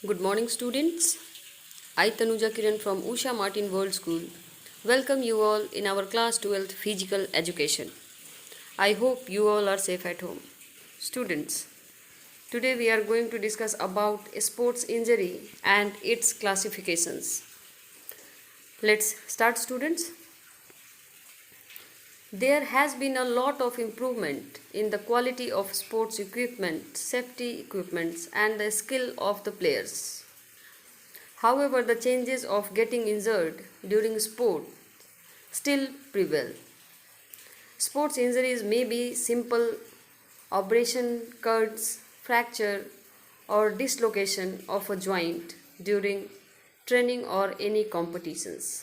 Good morning, students. I, Tanuja Kiran from Usha Martin World School, welcome you all in our class 12th physical education. I hope you all are safe at home. Students, today we are going to discuss about sports injury and its classifications. Let's start, students. There has been a lot of improvement in the quality of sports equipment, safety equipments, and the skill of the players. However, the changes of getting injured during sport still prevail. Sports injuries may be simple abrasion, cuts, fracture, or dislocation of a joint during training or any competitions.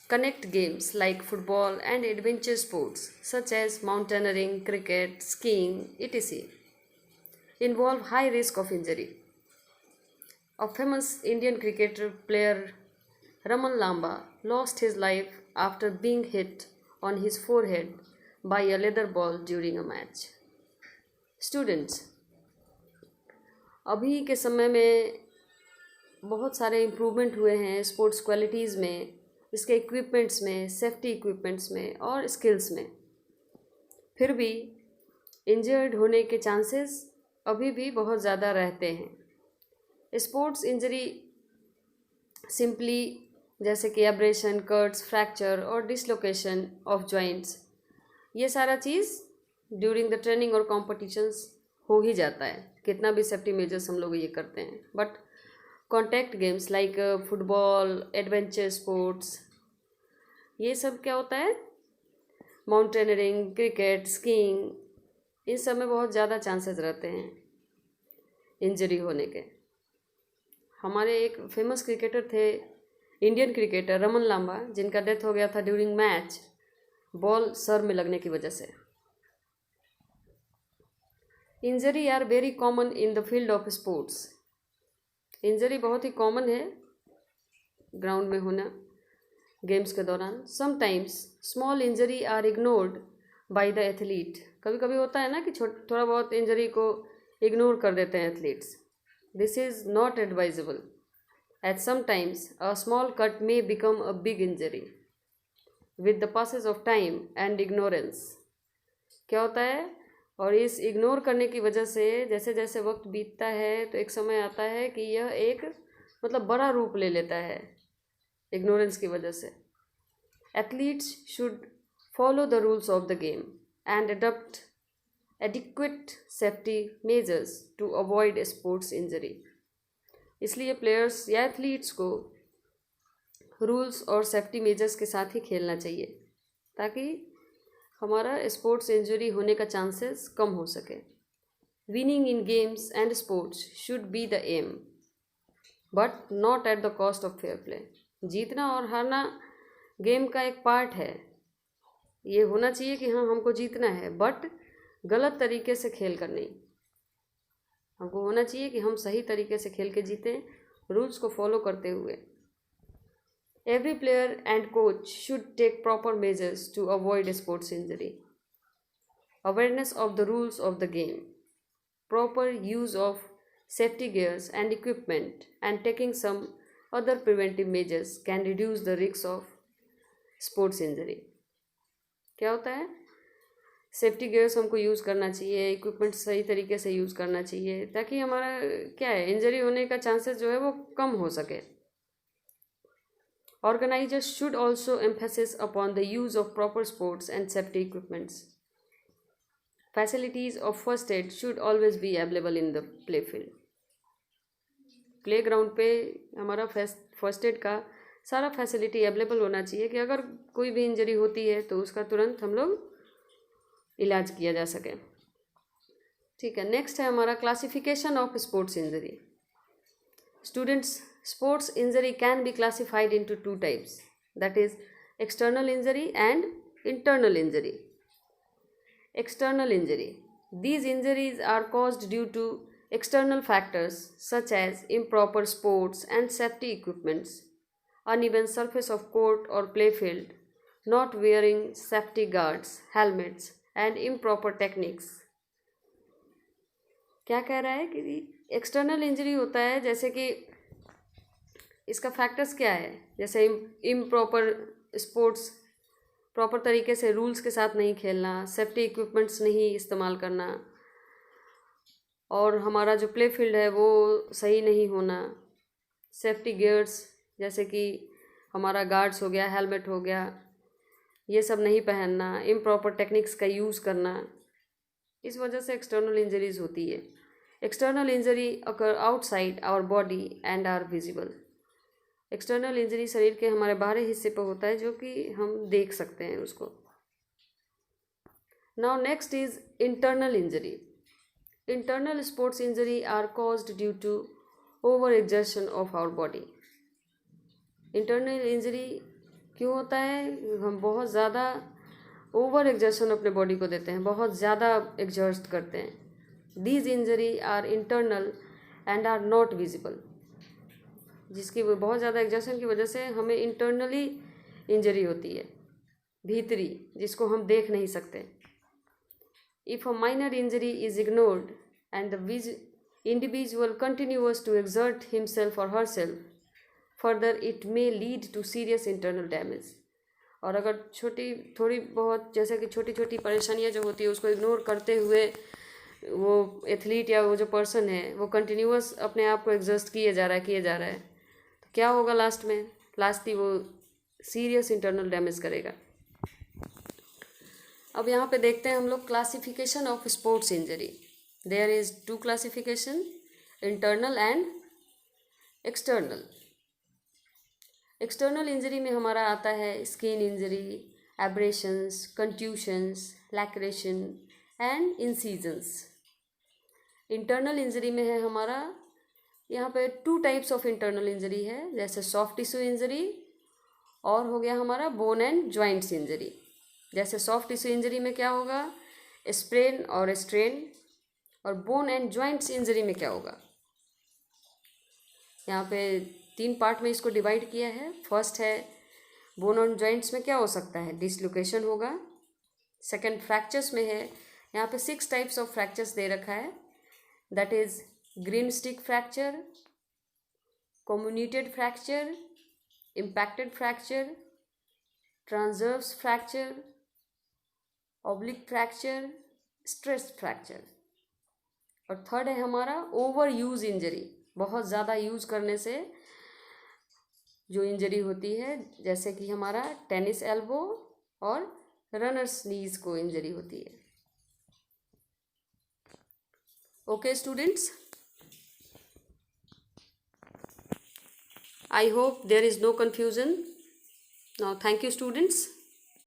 Connect games like football and adventure sports such as mountaineering, cricket, skiing, etc. involve high risk of injury. A famous Indian cricketer player Raman Lamba lost his life after being hit on his forehead by a leather ball during a match. Students, अभी के समय में बहुत सारे improvement हुए हैं sports qualities में, इसके इक्विपमेंट्स में, सेफ्टी इक्विपमेंट्स में और स्किल्स में. फिर भी इंजर्ड होने के चांसेस अभी भी बहुत ज़्यादा रहते हैं. स्पोर्ट्स इंजरी सिंपली जैसे कि एब्रेशन, कट्स, फ्रैक्चर और डिसलोकेशन ऑफ जॉइंट्स, ये सारा चीज़ ड्यूरिंग द ट्रेनिंग और कॉम्पिटिशन्स हो ही जाता है, कितना भी सेफ्टी मेजर्स हम लोग ये करते हैं. But contact games like football, adventure sports, ये सब क्या होता है, माउंटेनियरिंग, क्रिकेट, स्कीइंग, इन सब में बहुत ज़्यादा चांसेस रहते हैं इंजरी होने के. हमारे एक फेमस क्रिकेटर थे, इंडियन क्रिकेटर रमन लांबा, जिनका डेथ हो गया था ड्यूरिंग मैच बॉल सर में लगने की वजह से. Injury are very common in the field of sports. Injury बहुत ही कॉमन है ग्राउंड में होना गेम्स के दौरान. Sometimes small injury are ignored by the athlete. कभी कभी होता है ना कि थोड़ा बहुत इंजरी को इग्नोर कर देते हैं athletes. This is not advisable. At sometimes, a small cut may become a big injury with the passage of time and ignorance. क्या होता है, और इस इग्नोर करने की वजह से जैसे जैसे वक्त बीतता है तो एक समय आता है कि यह एक बड़ा रूप ले लेता है इग्नोरेंस की वजह से. Athletes should follow the rules of the game and adopt adequate safety measures to avoid sports injury. इसलिए प्लेयर्स या एथलीट्स को रूल्स और सेफ्टी मेजर्स के साथ ही खेलना चाहिए ताकि हमारा स्पोर्ट्स इंजरी होने का चांसेस कम हो सके. Winning in games and sports should be the aim but not at the cost of fair play. जीतना और हारना गेम का एक पार्ट है. ये होना चाहिए कि हाँ, हमको जीतना है, बट गलत तरीके से खेल कर नहीं. हमको होना चाहिए कि हम सही तरीके से खेल के जीतें, रूल्स को फॉलो करते हुए. Every player and coach should take proper measures to avoid sports injury. Awareness of the rules of the game, proper use of safety gears and equipment and taking some other preventive measures can reduce the risk of sports injury. क्या होता है, safety gears हमको use करना चाहिए, equipment सही तरीके से use करना चाहिए ताकि हमारा क्या है, इंजरी होने का चांसेस जो है वो कम हो सके. Organisers should also emphasis upon the use of proper sports and safety equipments. Facilities of first aid should always be available in the play field. Play ground पे हमारा फर्स्ट एड का सारा फैसिलिटी अवेलेबल होना चाहिए कि अगर कोई भी इंजरी होती है तो उसका तुरंत हम लोग इलाज किया जा सके. ठीक है, नेक्स्ट है हमारा classification of sports injury. Students, sports injury can be classified into two types, that is external injury and internal injury. External injury, these injuries are caused due to external factors such as improper sports and safety equipments, uneven surface of court or playfield, not wearing safety guards, helmets, and improper techniques. क्या कह रहा है कि external injury होता है, जैसे कि इसका फैक्टर्स क्या है, जैसे इम्प्रॉपर स्पोर्ट्स, प्रॉपर तरीके से रूल्स के साथ नहीं खेलना, सेफ्टी इक्विपमेंट्स नहीं इस्तेमाल करना, और हमारा जो प्ले फील्ड है वो सही नहीं होना, सेफ्टी गियर्स जैसे कि हमारा गार्ड्स हो गया, हेलमेट हो गया, ये सब नहीं पहनना, इम्प्रॉपर टेक्निक्स का यूज़ करना, इस वजह से एक्सटर्नल इंजरीज होती है। External injury occur outside our body and are visible. External injury शरीर के हमारे बाहरी हिस्से पर होता है जो कि हम देख सकते हैं उसको। Now next is internal injury. Internal sports injury are caused due to over exertion of our body. Internal injury क्यों होता है? हम बहुत ज़्यादा ओवर एग्जर्शन अपने बॉडी को देते हैं, बहुत ज़्यादा एग्जर्ट करते हैं। These injury are internal and are not visible. जिसकी बहुत ज़्यादा एग्जर्शन की वजह से हमें इंटरनली इंजरी होती है, भीतरी, जिसको हम देख नहीं सकते। If a minor injury is ignored and the individual continuous to exert himself or herself, further it may lead to serious internal damage. और अगर थोड़ी बहुत, जैसे कि छोटी छोटी परेशानियां जो होती है उसको इग्नोर करते हुए वो एथलीट या वो जो पर्सन है वो कंटिन्यूअस अपने आप को एग्जस्ट किए जा रहा है, तो क्या होगा लास्टली वो सीरियस इंटरनल डैमेज करेगा। अब यहाँ पे देखते हैं हम लोग classification of sports injury. There is 2 classification, internal and external. External injury में हमारा आता है skin injury, abrasions, contusions, laceration and incisions. Internal injury में है हमारा, यहाँ पे 2 टाइप्स ऑफ इंटरनल इंजरी है, जैसे सॉफ्ट टिश्यू इंजरी और हो गया हमारा बोन एंड जॉइंट्स इंजरी। जैसे सॉफ्ट टिश्यू इंजरी में क्या होगा, स्प्रेन और स्ट्रेन, और बोन एंड जॉइंट्स इंजरी में क्या होगा। यहाँ पे 3 पार्ट में इसको डिवाइड किया है। फर्स्ट है बोन एंड जॉइंट्स में क्या हो सकता है, डिसलोकेशन होगा। सेकंड फ्रैक्चर्स में है, यहाँ पे 6 टाइप्स ऑफ फ्रैक्चर्स दे रखा है, that is green stick fracture, comminuted fracture, impacted fracture, transverse fracture, oblique fracture, stress fracture. और थर्ड है हमारा ओवर यूज इंजरी, बहुत ज़्यादा यूज़ करने से जो इंजरी होती है, जैसे कि हमारा टेनिस एल्बो और रनर्स नीज को इंजरी होती है। Okay students, I hope there is no confusion. Now thank you students.